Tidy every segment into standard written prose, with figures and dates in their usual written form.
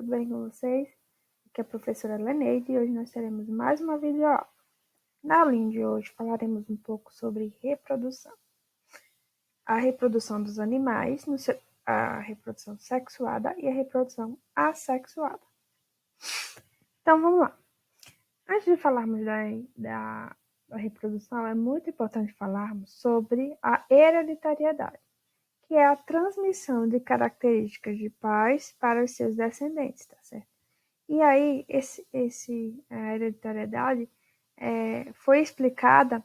tudo bem com vocês? Aqui é a professora Leneide e hoje nós teremos mais uma videoaula. Na aulinha de hoje falaremos um pouco sobre reprodução. A reprodução dos animais, a reprodução sexuada e a reprodução assexuada. Então vamos lá. Antes de falarmos da reprodução, é muito importante falarmos sobre a hereditariedade, que é a transmissão de características de pais para os seus descendentes, tá certo? E aí, a hereditariedade foi explicada,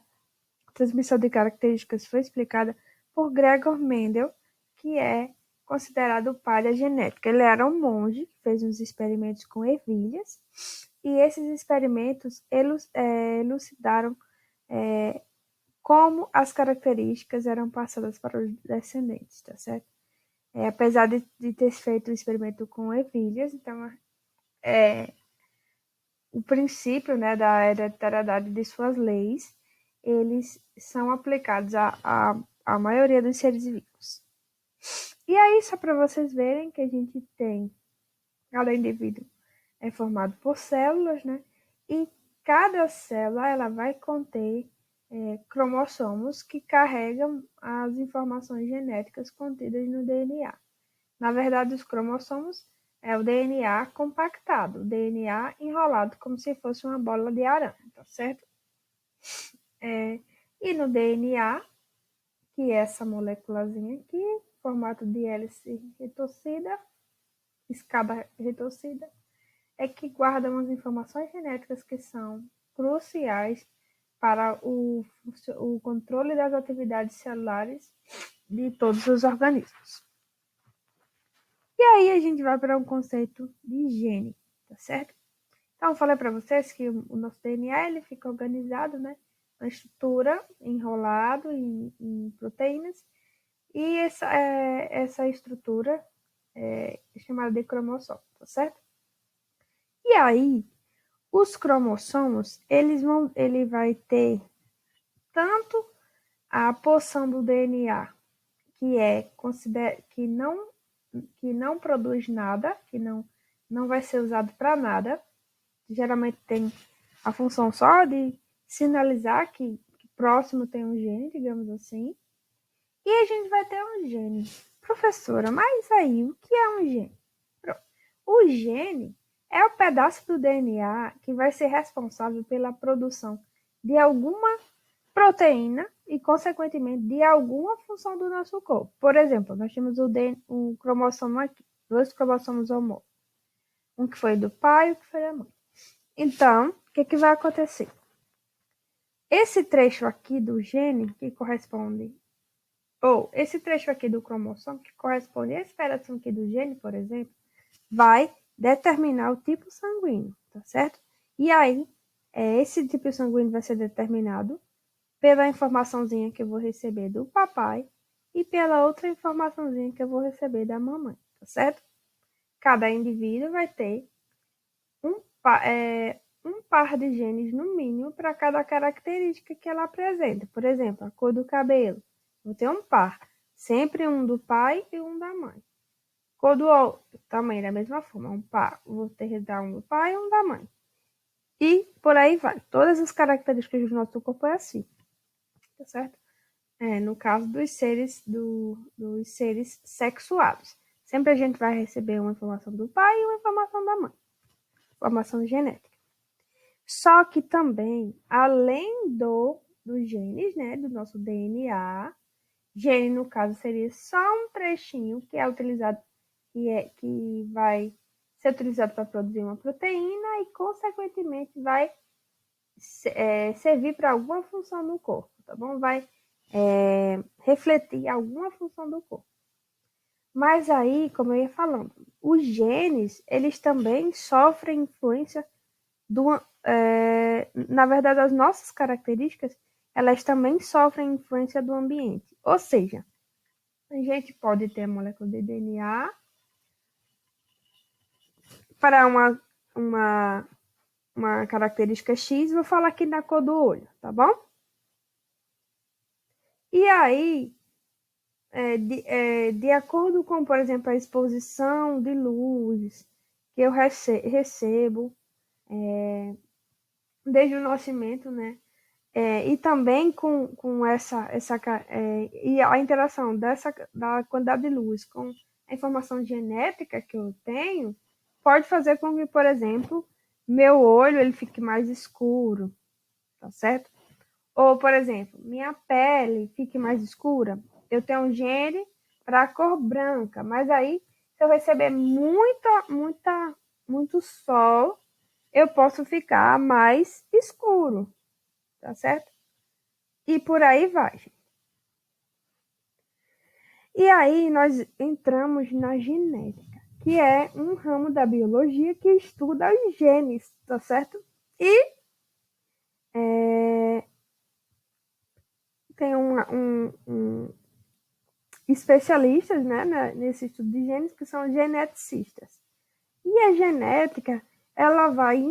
a transmissão de características foi explicada por Gregor Mendel, que é considerado o pai da genética. Ele era um monge, fez uns experimentos com ervilhas, e esses experimentos elucidaram como as características eram passadas para os descendentes, tá certo? Apesar de ter feito o experimento com ervilhas, então o princípio, né, da hereditariedade de suas leis, eles são aplicados à maioria dos seres vivos. E aí, só para vocês verem que a gente tem, cada indivíduo é formado por células, né, e cada célula ela vai conter cromossomos que carregam as informações genéticas contidas no DNA. Na verdade, os cromossomos é o DNA compactado, o DNA enrolado como se fosse uma bola de arame, tá certo? E no DNA, que é essa moléculazinha aqui, formato de hélice retorcida, escada retorcida, é que guardam as informações genéticas que são cruciais para o controle das atividades celulares de todos os organismos. E aí a gente vai para um conceito de gene, tá certo? Então, eu falei para vocês que o nosso DNA ele fica organizado, né? Na estrutura, enrolado em proteínas. E essa estrutura é chamada de cromossomo, tá certo? E aí, os cromossomos, ele vai ter tanto a porção do DNA que não produz nada, que não vai ser usado para nada. Geralmente tem a função só de sinalizar que próximo tem um gene, digamos assim. E a gente vai ter um gene. Professora, mas aí o que é um gene? O gene é o pedaço do DNA que vai ser responsável pela produção de alguma proteína e, consequentemente, de alguma função do nosso corpo. Por exemplo, nós temos um cromossomo aqui, 2 cromossomos homólogos. Um que foi do pai e um que foi da mãe. Então, o que vai acontecer? Esse trecho aqui do gene, que corresponde, ou esse trecho aqui do cromossomo, que corresponde a esse pedacinho aqui do gene, por exemplo, vai determinar o tipo sanguíneo, tá certo? E aí, esse tipo sanguíneo vai ser determinado pela informaçãozinha que eu vou receber do papai e pela outra informaçãozinha que eu vou receber da mamãe, tá certo? Cada indivíduo vai ter um par de genes, no mínimo, para cada característica que ela apresenta. Por exemplo, a cor do cabelo. Vou ter um par. Sempre um do pai e um da mãe. Cor do olho, também da mesma forma. Um par. Vou ter um do pai e um da mãe. E por aí vai. Todas as características do nosso corpo é assim. Tá certo? No caso dos seres sexuados. Sempre a gente vai receber uma informação do pai e uma informação da mãe. Informação genética. Só que também, além dos genes, né, do nosso DNA, gene, no caso, seria só um trechinho que é utilizado, que vai ser utilizado para produzir uma proteína e, consequentemente, vai servir para alguma função no corpo, tá bom? Vai refletir alguma função do corpo. Mas aí, como eu ia falando, os genes, eles também sofrem influência na verdade, as nossas características, elas também sofrem influência do ambiente. Ou seja, a gente pode ter a molécula de DNA para uma característica X, vou falar aqui da cor do olho, tá bom? E aí, de acordo com, por exemplo, a exposição de luz, que eu recebo desde o nascimento, né? E também com e a interação da quantidade de luz com a informação genética que eu tenho, pode fazer com que, por exemplo, meu olho ele fique mais escuro, tá certo? Ou, por exemplo, minha pele fique mais escura. Eu tenho um gene para a cor branca, mas aí, se eu receber muito sol, eu posso ficar mais escuro, tá certo? E por aí vai. E aí nós entramos na genética, que é um ramo da biologia que estuda os genes, tá certo? E tem especialistas, né, nesse estudo de genes, que são geneticistas. E a genética, ela vai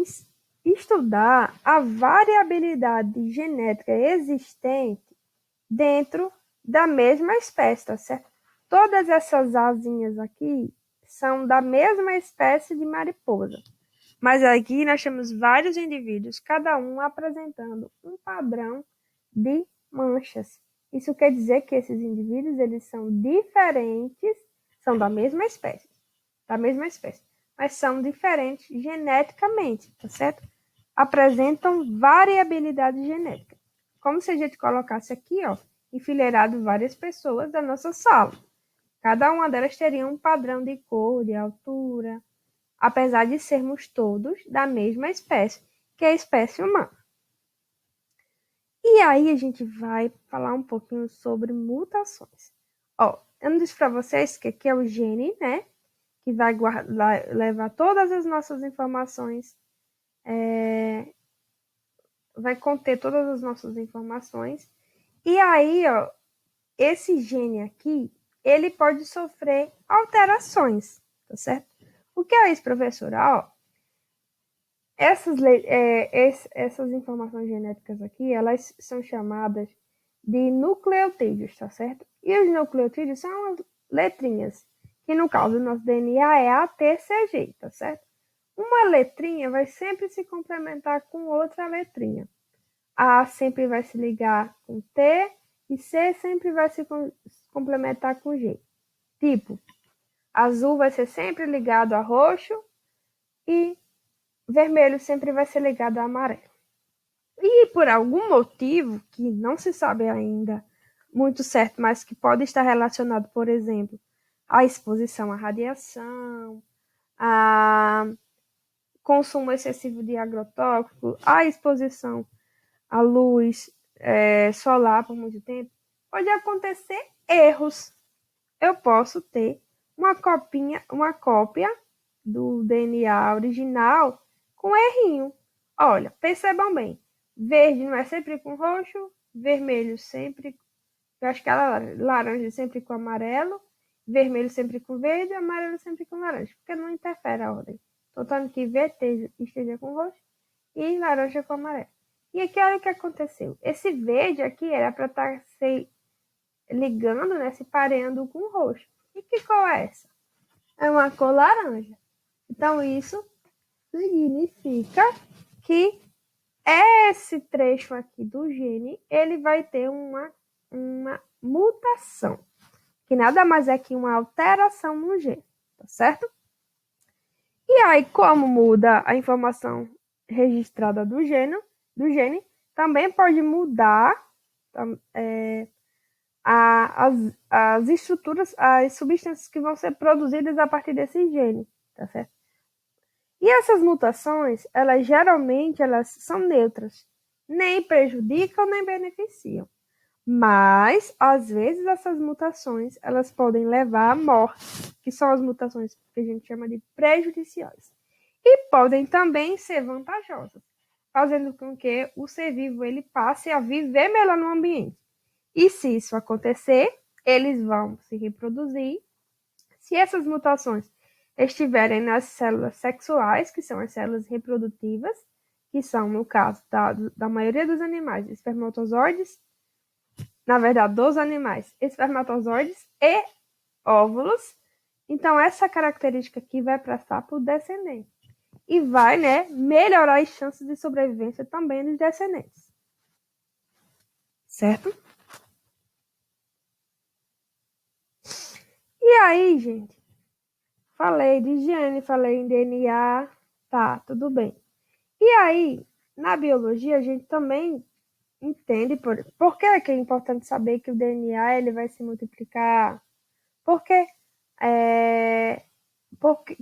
estudar a variabilidade genética existente dentro da mesma espécie, tá certo? Todas essas asinhas aqui são da mesma espécie de mariposa. Mas aqui nós temos vários indivíduos, cada um apresentando um padrão de manchas. Isso quer dizer que esses indivíduos, eles são diferentes, são da mesma espécie, mas são diferentes geneticamente, tá certo? Apresentam variabilidade genética. Como se a gente colocasse aqui, ó, enfileirado várias pessoas da nossa sala. Cada uma delas teria um padrão de cor, de altura, apesar de sermos todos da mesma espécie, que é a espécie humana. E aí a gente vai falar um pouquinho sobre mutações. Ó, eu não disse para vocês que aqui é o gene, né? Que vai levar todas as nossas informações, vai conter todas as nossas informações. E aí, ó, esse gene aqui, ele pode sofrer alterações, tá certo? O que é isso, professora? Ó, essas informações genéticas aqui, elas são chamadas de nucleotídeos, tá certo? E os nucleotídeos são as letrinhas, que no caso do nosso DNA é ATCG, tá certo? Uma letrinha vai sempre se complementar com outra letrinha. A sempre vai se ligar com T e C sempre vai se complementar com G. Tipo, azul vai ser sempre ligado a roxo e vermelho sempre vai ser ligado a amarelo. E por algum motivo que não se sabe ainda muito certo, mas que pode estar relacionado, por exemplo, à exposição à radiação, a consumo excessivo de agrotóxico, à exposição à luz solar por muito tempo, pode acontecer erros. Eu posso ter uma cópia do DNA original com errinho. Olha, percebam bem, verde não é sempre com roxo, vermelho sempre, eu acho que é laranja sempre com amarelo, vermelho sempre com verde, amarelo sempre com laranja, porque não interfere a ordem. Estou falando que verde esteja com roxo e laranja com amarelo. E aqui olha o que aconteceu. Esse verde aqui era para estar se ligando, né, se pareando com o roxo. E que cor é essa? É uma cor laranja. Então isso significa que esse trecho aqui do gene, ele vai ter uma mutação, que nada mais é que uma alteração no gene, tá certo? E aí, como muda a informação registrada do gene também pode mudar as estruturas, as substâncias que vão ser produzidas a partir desse gene, tá certo? E essas mutações, elas são neutras, nem prejudicam nem beneficiam. Mas, às vezes, essas mutações, elas podem levar à morte, que são as mutações que a gente chama de prejudiciais. E podem também ser vantajosas, fazendo com que o ser vivo ele passe a viver melhor no ambiente. E se isso acontecer, eles vão se reproduzir. Se essas mutações estiverem nas células sexuais, que são as células reprodutivas, que são, no caso da maioria dos animais, espermatozoides, na verdade, dos animais, espermatozoides e óvulos, Então, essa característica aqui vai passar para o descendente. E vai, né, melhorar as chances de sobrevivência também dos descendentes. Certo? E aí, gente, falei de higiene, falei em DNA, tá, tudo bem. E aí, na biologia, a gente também entende por que é importante saber que o DNA ele vai se multiplicar. Porque, é,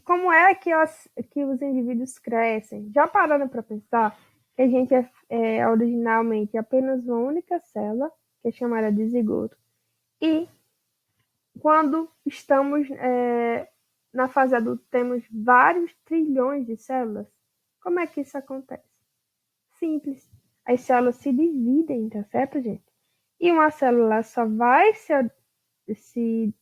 como é que os indivíduos crescem? Já parando para pensar que a gente é originalmente apenas uma única célula, que é chamada de zigoto, e quando estamos na fase adulta temos vários trilhões de células. Como é que isso acontece? Simples. As células se dividem, tá certo, gente? E uma célula só vai se,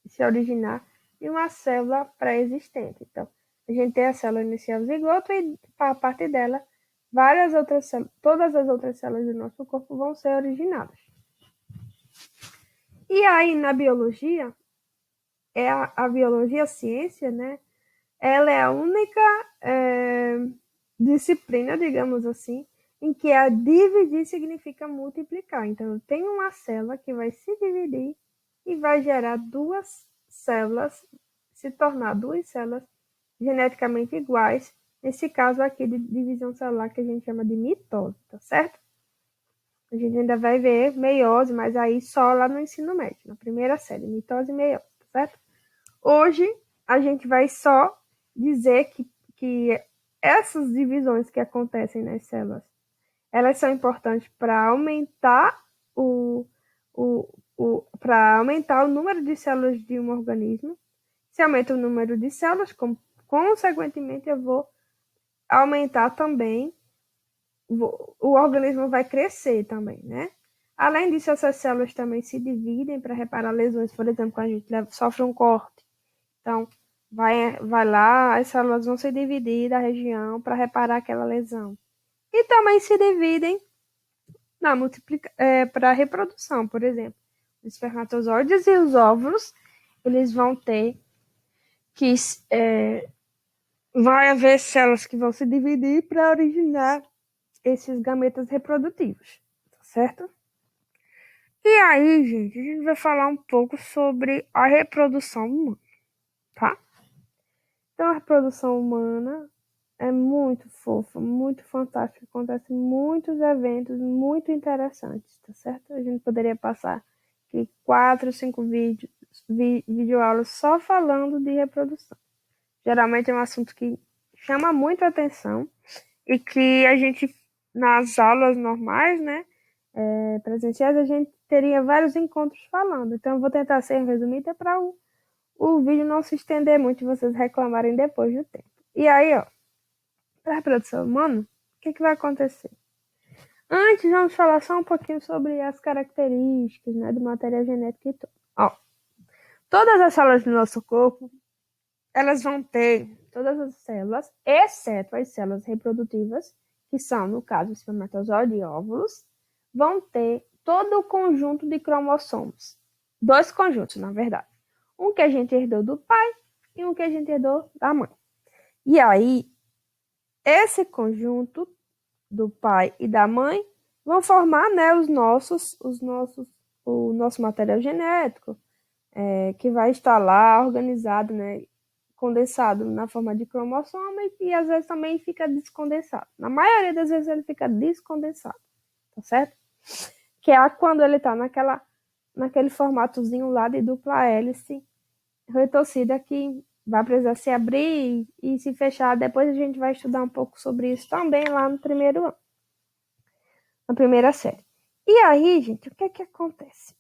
se originar em uma célula pré-existente. Então, a gente tem a célula inicial zigoto e, a partir dela, várias outras células, todas as outras células do nosso corpo vão ser originadas. E aí, na biologia, a biologia, a ciência, né? Ela é a única disciplina, digamos assim, em que a dividir significa multiplicar. Então, eu tenho uma célula que vai se dividir e vai gerar duas células, se tornar duas células geneticamente iguais. Nesse caso aqui de divisão celular, que a gente chama de mitose, tá certo? A gente ainda vai ver meiose, mas aí só lá no ensino médio, na primeira série, mitose e meiose, tá certo? Hoje, a gente vai só dizer que essas divisões que acontecem nas células, elas são importantes para aumentar para aumentar o número de células de um organismo. Se aumenta o número de células, consequentemente eu vou aumentar também, o organismo vai crescer também, né? Além disso, essas células também se dividem para reparar lesões. Por exemplo, quando a gente sofre um corte, então vai lá, as células vão se dividir da região para reparar aquela lesão. E também se dividem para reprodução, por exemplo. Os espermatozoides e os óvulos, eles vão ter que vai haver células que vão se dividir para originar esses gametas reprodutivos, tá certo? E aí, gente, a gente vai falar um pouco sobre a reprodução humana, tá? Então, a reprodução humana é muito fofa, muito fantástica. Acontecem muitos eventos muito interessantes, tá certo? A gente poderia passar aqui 4, 5 videoaulas só falando de reprodução. Geralmente é um assunto que chama muito a atenção e que a gente, nas aulas normais, né, presenciais, a gente teria vários encontros falando. Então, eu vou tentar ser resumida para o vídeo não se estender muito e vocês reclamarem depois do tempo. E aí, ó, para a reprodução humana, o que vai acontecer? Antes, vamos falar só um pouquinho sobre as características, né, do material genético e tudo. Ó, todas as células do nosso corpo, elas vão ter, todas as células, exceto as células reprodutivas, que são, no caso, espermatozoide e óvulos, vão ter todo o conjunto de cromossomos. Dois conjuntos, na verdade. Um que a gente herdou do pai e um que a gente herdou da mãe. E aí, esse conjunto do pai e da mãe vão formar, né, o nosso material genético, que vai estar lá organizado, né, condensado na forma de cromossomo e às vezes também fica descondensado. Na maioria das vezes ele fica descondensado, tá certo? Que é quando ele está naquele formatozinho lá de dupla hélice retorcida que vai precisar se abrir e se fechar. Depois a gente vai estudar um pouco sobre isso também lá no primeiro ano, na primeira série. E aí, gente, o que acontece?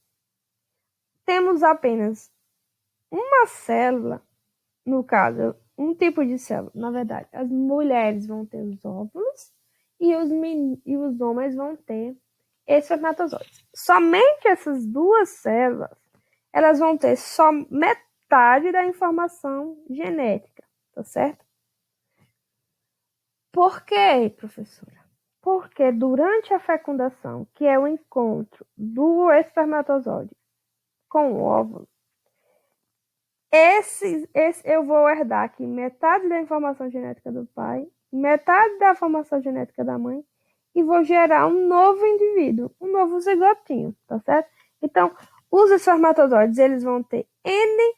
Temos apenas uma célula, no caso, um tipo de célula. Na verdade, as mulheres vão ter os óvulos e os homens vão ter espermatozoides. Somente essas duas células, elas vão ter só metade da informação genética, tá certo? Por quê, professora? Porque durante a fecundação, que é o encontro do espermatozoide com o óvulo, esse eu vou herdar aqui metade da informação genética do pai, metade da informação genética da mãe, e vou gerar um novo indivíduo, um novo zigotinho, tá certo? Então, os espermatozoides, eles vão ter N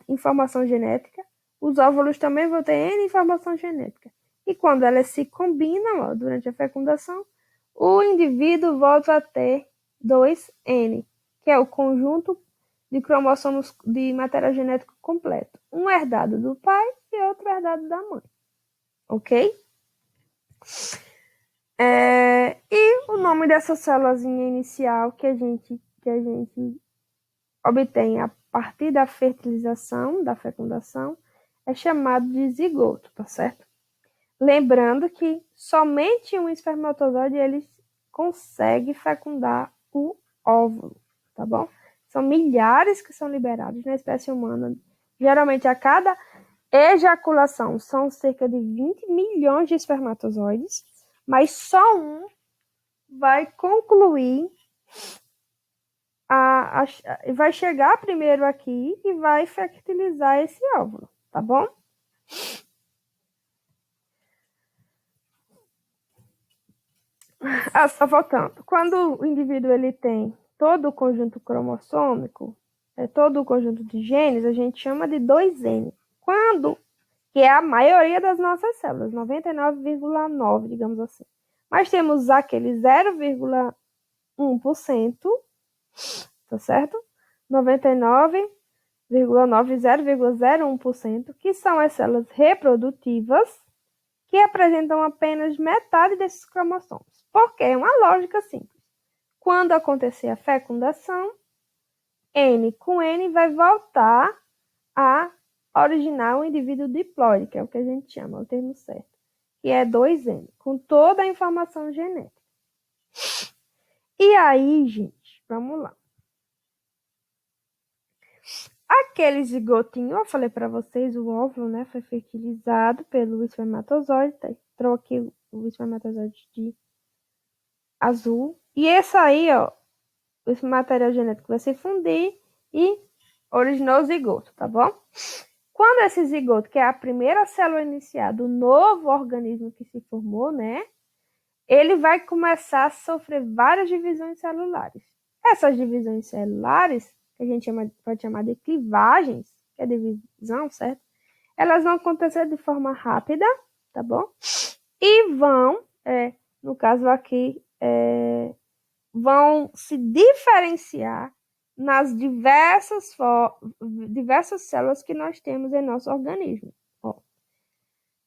informação genética, os óvulos também vão ter N informação genética. E quando elas se combinam, durante a fecundação, o indivíduo volta a ter 2N, que é o conjunto de cromossomos de material genético completo. Um herdado do pai e outro herdado da mãe. Ok? E o nome dessa célulazinha inicial que a gente obtém a partir da fertilização, da fecundação, é chamado de zigoto, tá certo? Lembrando que somente um espermatozoide ele consegue fecundar o óvulo, tá bom? São milhares que são liberados na espécie humana. Geralmente, a cada ejaculação, são cerca de 20 milhões de espermatozoides, mas só um vai concluir, vai chegar primeiro aqui e vai fertilizar esse óvulo, tá bom? Só voltando. Quando o indivíduo ele tem todo o conjunto cromossômico, todo o conjunto de genes, a gente chama de 2N. Que é a maioria das nossas células, 99,9%, digamos assim. Mas temos aquele 0,1%, tá certo? 99,9, que são as células reprodutivas, que apresentam apenas metade desses cromossomos. Porque é uma lógica simples. Quando acontecer a fecundação, N com N vai voltar a originar um indivíduo diploide, que é o que a gente chama, o termo certo, que é 2N, com toda a informação genética. E aí, gente, vamos lá. Aquele zigotinho, eu falei para vocês, o óvulo, né, foi fertilizado pelo espermatozoide, entrou aqui o espermatozoide de azul, e esse aí, esse material genético vai se fundir e originou o zigoto, tá bom? Quando esse zigoto, que é a primeira célula inicial do novo organismo que se formou, né, ele vai começar a sofrer várias divisões celulares. Essas divisões celulares, que a gente pode chamar de clivagens, que é divisão, certo? Elas vão acontecer de forma rápida, tá bom? E vão, no caso aqui, vão se diferenciar nas diversas células que nós temos em nosso organismo.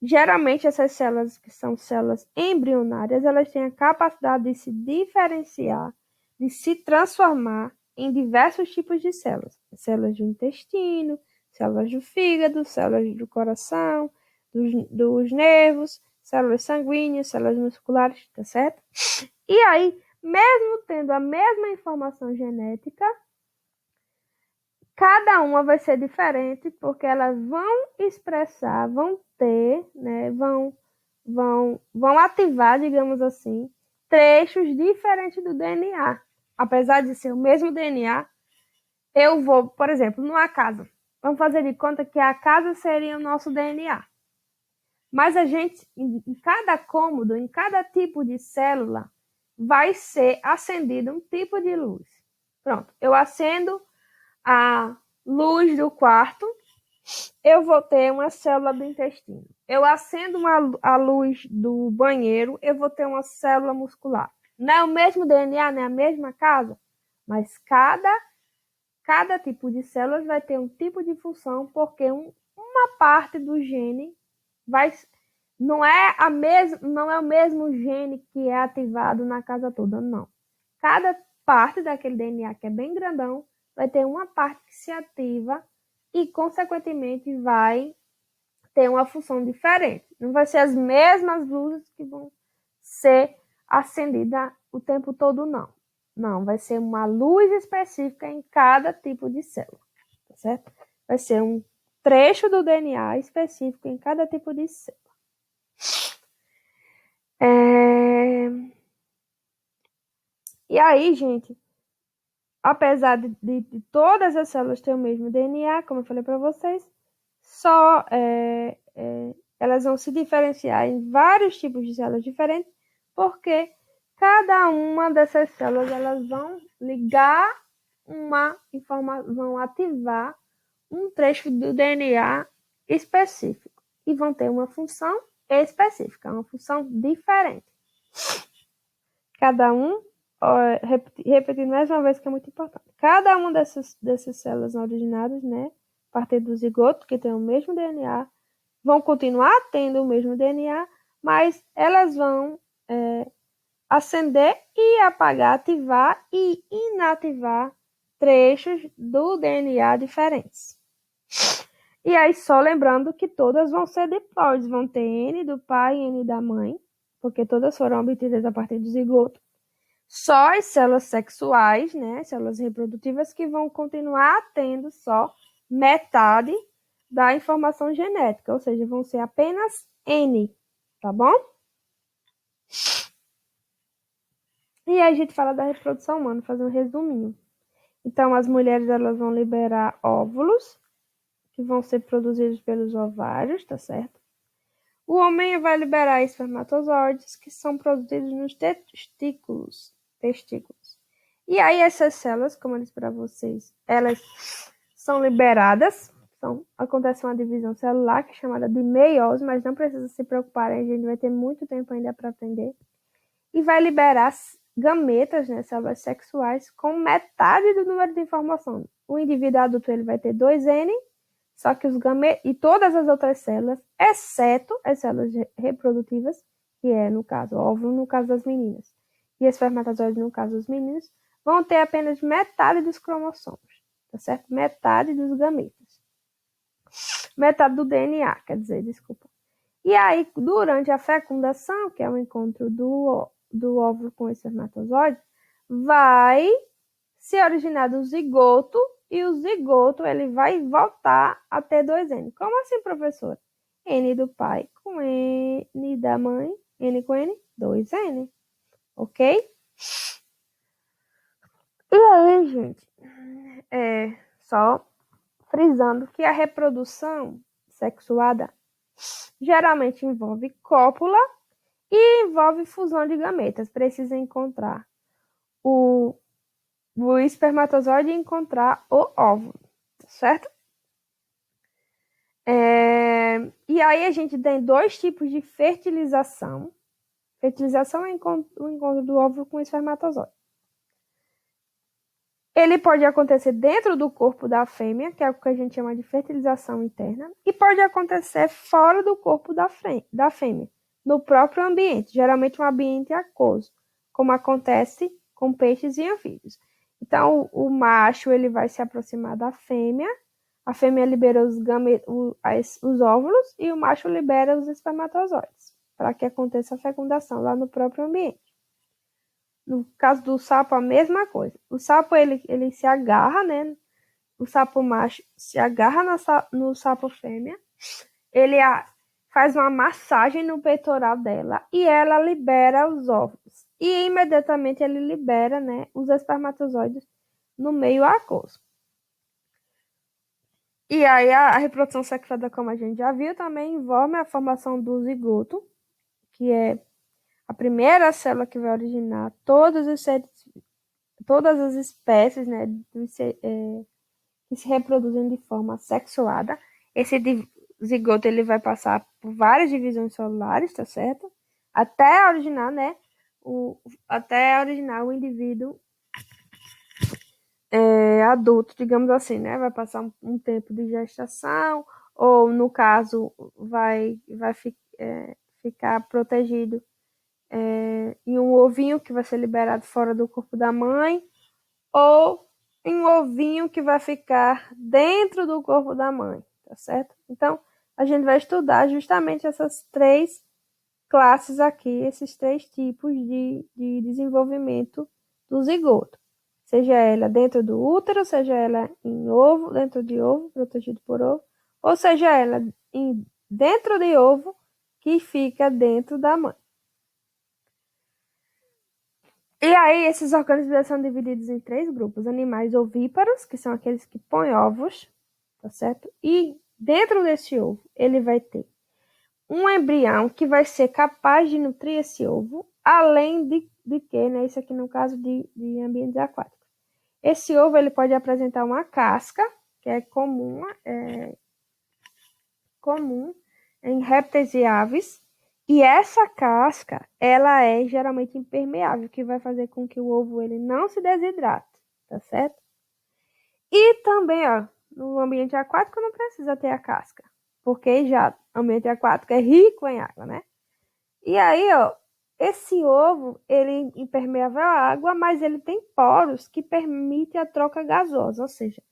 Geralmente, essas células que são células embrionárias, elas têm a capacidade de se diferenciar, de se transformar em diversos tipos de células. Células do intestino, células do fígado, células do coração, dos nervos, células sanguíneas, células musculares, tá certo? E aí, mesmo tendo a mesma informação genética, cada uma vai ser diferente, porque elas vão expressar, vão ter, né, vão ativar, digamos assim, trechos diferentes do DNA. Apesar de ser o mesmo DNA, eu vou, por exemplo, numa casa. Vamos fazer de conta que a casa seria o nosso DNA. Mas a gente, em cada cômodo, em cada tipo de célula, vai ser acendido um tipo de luz. Pronto, eu acendo a luz do quarto, eu vou ter uma célula do intestino. Eu acendo a luz do banheiro, eu vou ter uma célula muscular. Não é o mesmo DNA, não é a mesma casa, mas cada tipo de células vai ter um tipo de função, porque uma parte do gene não é o mesmo gene que é ativado na casa toda, não. Cada parte daquele DNA que é bem grandão vai ter uma parte que se ativa e, consequentemente, vai ter uma função diferente. Não vai ser as mesmas luzes que vão ser acendidas o tempo todo, não. Não, vai ser uma luz específica em cada tipo de célula, tá certo? Vai ser um trecho do DNA específico em cada tipo de célula. E aí, gente, apesar de todas as células terem o mesmo DNA, como eu falei para vocês, só elas vão se diferenciar em vários tipos de células diferentes, porque cada uma dessas células elas vão ligar uma informação, vão ativar um trecho do DNA específico e vão ter uma função específica, uma função diferente. Cada um, repetindo mais uma vez que é muito importante, cada uma dessas células originadas, né, a partir do zigoto, que tem o mesmo DNA, vão continuar tendo o mesmo DNA, mas elas vão acender e apagar, ativar e inativar trechos do DNA diferentes. E aí, só lembrando que todas vão ser diploides, vão ter N do pai e N da mãe, porque todas foram obtidas a partir do zigoto. Só as células sexuais, né, células reprodutivas, que vão continuar tendo só metade da informação genética, ou seja, vão ser apenas N, tá bom? E aí a gente fala da reprodução humana, fazer um resuminho. Então, as mulheres elas vão liberar óvulos, que vão ser produzidos pelos ovários, tá certo? O homem vai liberar espermatozoides, que são produzidos nos testículos. E aí essas células, como eu disse para vocês, elas são liberadas, acontece uma divisão celular, que é chamada de meiose, mas não precisa se preocupar, a gente vai ter muito tempo ainda para aprender. E vai liberar gametas, né, células sexuais, com metade do número de informação. O indivíduo adulto ele vai ter 2N, só que os gametas e todas as outras células, exceto as células reprodutivas, que é, no caso, óvulo, no caso das meninas, e espermatozoide, no caso dos meninos, vão ter apenas metade dos cromossomos, tá certo? Metade dos gametas. Metade do DNA, quer dizer, desculpa. E aí, durante a fecundação, que é o encontro do óvulo com o espermatozoide, vai se originar do zigoto, e o zigoto ele vai voltar a ter 2N. Como assim, professora? N do pai com N da mãe, N com N, 2N. Ok? E aí, gente, só frisando que a reprodução sexuada geralmente envolve cópula e envolve fusão de gametas. Precisa encontrar o espermatozoide e encontrar o óvulo, certo? E aí a gente tem dois tipos de fertilização. Fertilização é o encontro do óvulo com o espermatozoide. Ele pode acontecer dentro do corpo da fêmea, que é o que a gente chama de fertilização interna, e pode acontecer fora do corpo da fêmea, no próprio ambiente, geralmente um ambiente aquoso, como acontece com peixes e anfíbios. Então, o macho ele vai se aproximar da fêmea, a fêmea libera os óvulos e o macho libera os espermatozoides, para que aconteça a fecundação lá no próprio ambiente. No caso do sapo, a mesma coisa. O sapo, ele se agarra, né? O sapo macho se agarra no sapo fêmea, ele faz uma massagem no peitoral dela e ela libera os óvulos. E imediatamente ele libera, né, os espermatozoides no meio aquoso. E aí a reprodução sexuada, como a gente já viu, também envolve a formação do zigoto, que é a primeira célula que vai originar todas as espécies, né, que se reproduzem de forma sexuada. Esse zigoto ele vai passar por várias divisões celulares, tá certo? Até originar, né, até originar o indivíduo adulto, digamos assim, né? Vai passar um tempo de gestação, ou no caso vai ficar protegido em um ovinho que vai ser liberado fora do corpo da mãe, ou em um ovinho que vai ficar dentro do corpo da mãe, tá certo? Então, a gente vai estudar justamente essas três classes aqui, esses três tipos de desenvolvimento do zigoto. Seja ela dentro do útero, seja ela em ovo, dentro de ovo, protegido por ovo, ou seja ela dentro de ovo, que fica dentro da mãe. E aí, esses organismos são divididos em 3 grupos. Animais ovíparos, que são aqueles que põem ovos, tá certo? E dentro desse ovo, ele vai ter um embrião que vai ser capaz de nutrir esse ovo, além de que, né, isso aqui no caso de ambientes aquáticos. Esse ovo ele pode apresentar uma casca, que é comum em répteis e aves, e essa casca, ela é geralmente impermeável, que vai fazer com que o ovo ele não se desidrate, tá certo? E também, ó, no ambiente aquático não precisa ter a casca, porque já o ambiente aquático é rico em água, né? E aí, ó, esse ovo, ele é impermeável à água, mas ele tem poros que permitem a troca gasosa, ou seja,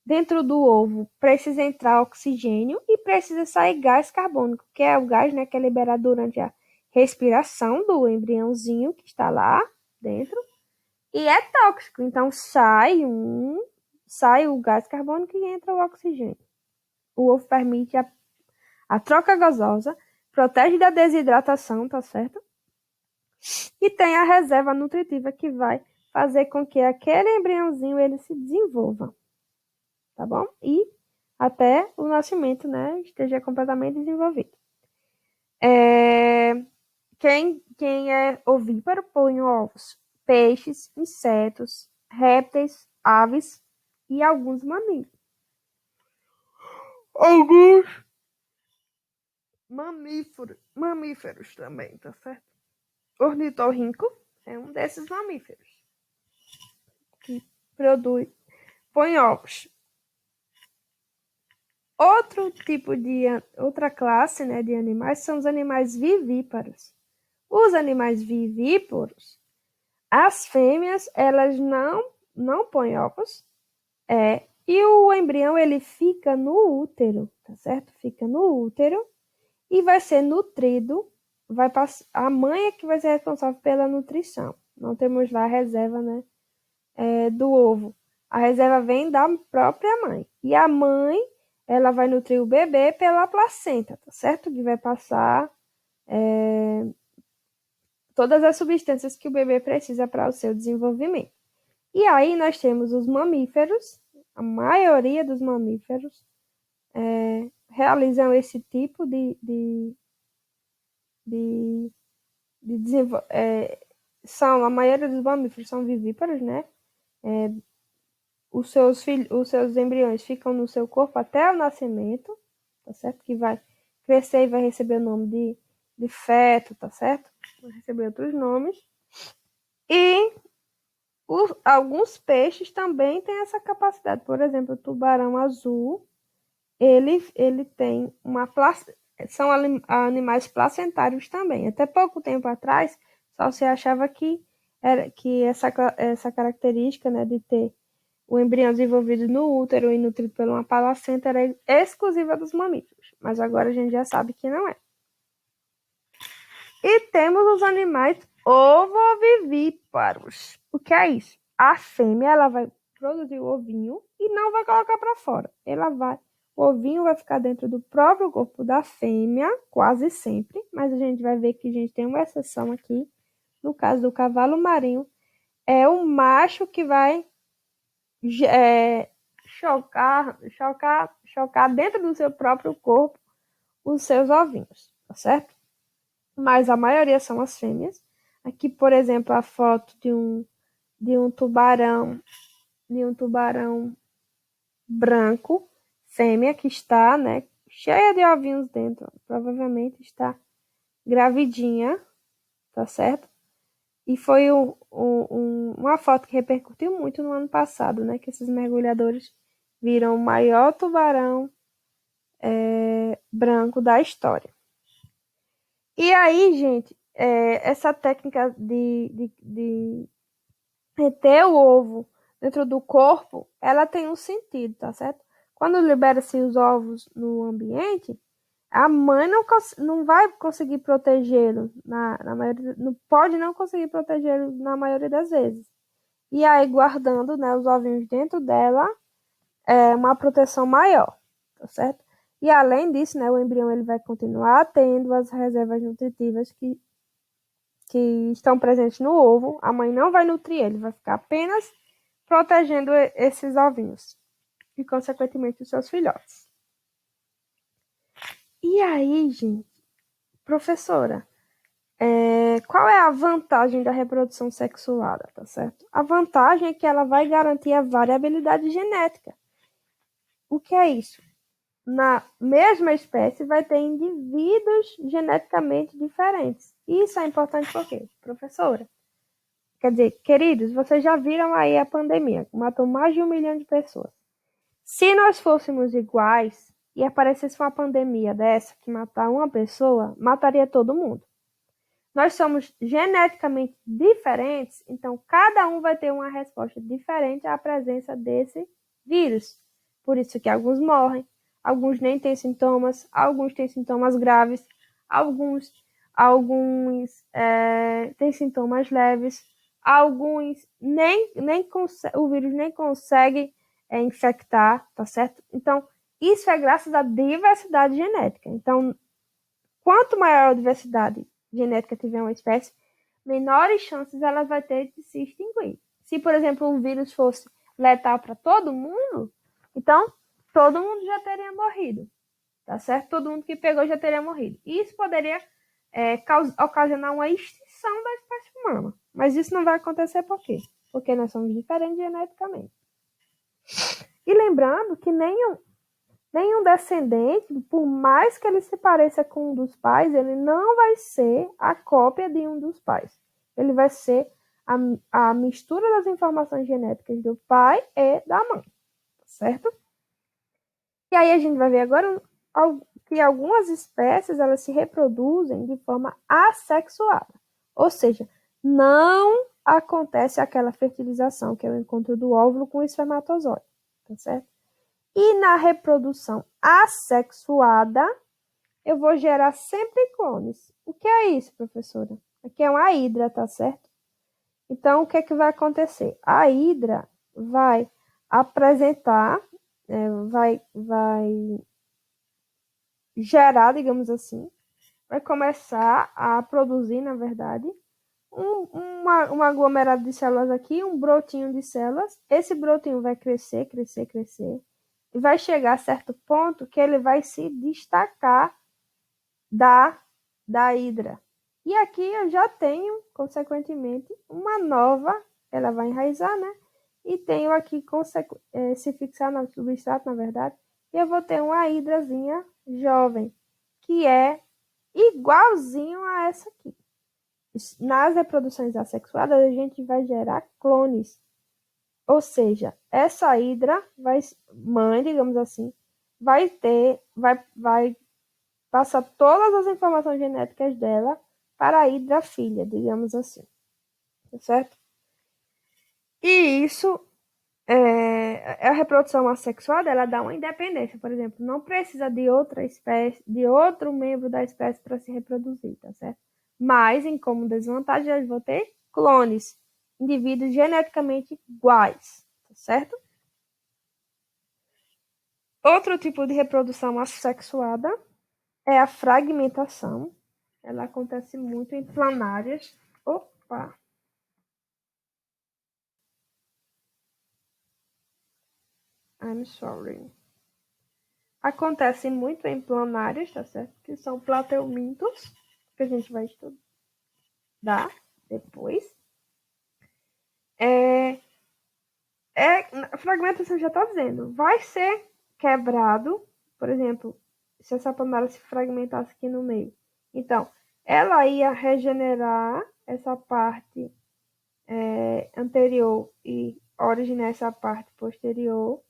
dentro do ovo precisa entrar oxigênio e precisa sair gás carbônico, que é o gás, né, que é liberado durante a respiração do embriãozinho que está lá dentro e é tóxico. Então sai o gás carbônico e entra o oxigênio. O ovo permite a troca gasosa, protege da desidratação, tá certo? E tem a reserva nutritiva que vai fazer com que aquele embriãozinho ele se desenvolva, tá bom? E até o nascimento, né, esteja completamente desenvolvido. Quem é ovíparo põe ovos, peixes, insetos, répteis, aves e alguns mamíferos. Alguns mamíferos também, tá certo? Ornitorrinco é um desses mamíferos que põe ovos. Outra classe, né, de animais são os animais vivíparos. Os animais vivíparos, as fêmeas, elas não põem ovos, e o embrião ele fica no útero, tá certo? Fica no útero e vai ser nutrido, a mãe é que vai ser responsável pela nutrição. Não temos lá a reserva, né, do ovo. A reserva vem da própria mãe. E a mãe, ela vai nutrir o bebê pela placenta, tá certo? Que vai passar todas as substâncias que o bebê precisa para o seu desenvolvimento. E aí nós temos os mamíferos, a maioria dos mamíferos realizam esse tipo a maioria dos mamíferos são vivíparos, né? Os seus embriões ficam no seu corpo até o nascimento, tá certo? Que vai crescer e vai receber o nome de feto, tá certo? Vai receber outros nomes. E alguns peixes também têm essa capacidade. Por exemplo, o tubarão azul, ele tem são animais placentários também. Até pouco tempo atrás, só se achava que essa característica, né, de ter o embrião desenvolvido no útero e nutrido por uma placenta era exclusiva dos mamíferos. Mas agora a gente já sabe que não é. E temos os animais ovovivíparos. O que é isso? A fêmea ela vai produzir o ovinho e não vai colocar para fora. O ovinho vai ficar dentro do próprio corpo da fêmea, quase sempre, mas a gente vai ver que a gente tem uma exceção aqui. No caso do cavalo marinho, é o macho que vai chocar dentro do seu próprio corpo os seus ovinhos, tá certo? Mas a maioria são as fêmeas. Aqui, por exemplo, a foto de um tubarão branco, fêmea, que está, né, cheia de ovinhos dentro. Provavelmente está gravidinha, tá certo? E foi uma foto que repercutiu muito no ano passado, né? Que esses mergulhadores viram o maior tubarão branco da história. E aí, gente, essa técnica de reter o ovo dentro do corpo, ela tem um sentido, tá certo? Quando libera-se os ovos no ambiente, a mãe não vai conseguir protegê-lo, não pode não conseguir protegê-lo na maioria das vezes. E aí, guardando, né, os ovinhos dentro dela, é uma proteção maior, tá certo? E além disso, né, o embrião ele vai continuar tendo as reservas nutritivas que que estão presentes no ovo, a mãe não vai nutrir ele, vai ficar apenas protegendo esses ovinhos e, consequentemente, os seus filhotes. E aí, gente, professora, qual é a vantagem da reprodução sexuada, tá certo? A vantagem é que ela vai garantir a variabilidade genética. O que é isso? Na mesma espécie vai ter indivíduos geneticamente diferentes. Isso é importante por quê? Professora, quer dizer, queridos, vocês já viram aí a pandemia, que matou mais de 1 milhão de pessoas. Se nós fôssemos iguais e aparecesse uma pandemia dessa que matar uma pessoa, mataria todo mundo. Nós somos geneticamente diferentes, então cada um vai ter uma resposta diferente à presença desse vírus. Por isso que alguns morrem, alguns nem têm sintomas, alguns têm sintomas graves, alguns têm sintomas leves, alguns o vírus nem consegue infectar, tá certo? Então, isso é graças à diversidade genética. Então, quanto maior a diversidade genética tiver uma espécie, menores chances ela vai ter de se extinguir. Se, por exemplo, um vírus fosse letal para todo mundo, então todo mundo já teria morrido, tá certo? Todo mundo que pegou já teria morrido. E isso poderia ocasionar uma extinção da espécie humana. Mas isso não vai acontecer por quê? Porque nós somos diferentes geneticamente. E lembrando que nenhum descendente, por mais que ele se pareça com um dos pais, ele não vai ser a cópia de um dos pais. Ele vai ser a mistura das informações genéticas do pai e da mãe, certo? E aí a gente vai ver agora que algumas espécies elas se reproduzem de forma assexuada, ou seja, não acontece aquela fertilização que é o encontro do óvulo com o espermatozoide, tá certo? E na reprodução assexuada, eu vou gerar sempre clones. O que é isso, professora? Aqui é uma hidra, tá certo? Então, o que é que vai acontecer? A hidra vai apresentar, vai gerar, digamos assim, vai começar a produzir, na verdade, um aglomerado de células aqui, um brotinho de células. Esse brotinho vai crescer, crescer, crescer. E vai chegar a certo ponto que ele vai se destacar da hidra. E aqui eu já tenho, consequentemente, uma nova, ela vai enraizar, né? E tenho aqui, se fixar no substrato, na verdade, e eu vou ter uma hidrazinha jovem, que é igualzinho a essa aqui. Nas reproduções assexuadas, a gente vai gerar clones. Ou seja, essa hidra mãe, digamos assim, vai passar todas as informações genéticas dela para a hidra filha, digamos assim. Tá certo? E isso a reprodução assexuada, ela dá uma independência, por exemplo, não precisa de outra espécie, de outro membro da espécie para se reproduzir, tá certo? Mas, como desvantagem, eles vão ter clones, indivíduos geneticamente iguais, tá certo? Outro tipo de reprodução assexuada é a fragmentação. Ela acontece muito em planárias. Opa! I'm sorry. Acontece muito em planárias, tá certo? Que são plateumintos, que a gente vai estudar depois. A fragmentação já está dizendo, vai ser quebrado, por exemplo, se essa planária se fragmentasse aqui no meio. Então, ela ia regenerar essa parte anterior e originar essa parte posterior.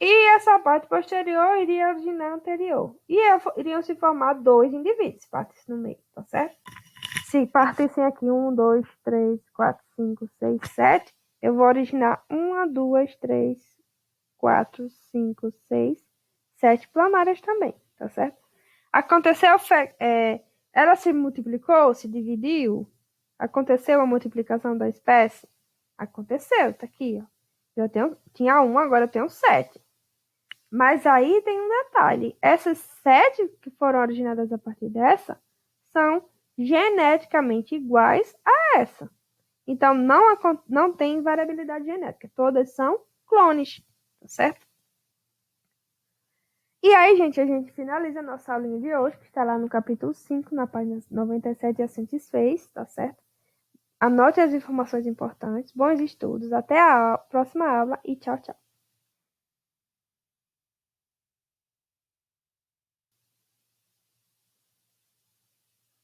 E essa parte posterior iria originar a anterior. E iriam se formar dois indivíduos, se partissem no meio, tá certo? Se partissem aqui 1, 2, 3, 4, 5, 6, 7, eu vou originar 1, 2, 3, 4, 5, 6, 7 planárias também, tá certo? Aconteceu, ela se multiplicou, se dividiu, aconteceu a multiplicação da espécie? Aconteceu, tá aqui, ó. Tinha 1, agora eu tenho 7. Mas aí tem um detalhe, essas 7 que foram originadas a partir dessa, são geneticamente iguais a essa. Então, não tem variabilidade genética. Todas são clones, tá certo? E aí, gente, a gente finaliza a nossa aulinha de hoje, que está lá no capítulo 5, na página 97, a Ciências fez, tá certo? Anote as informações importantes, bons estudos, até a próxima aula e tchau, tchau.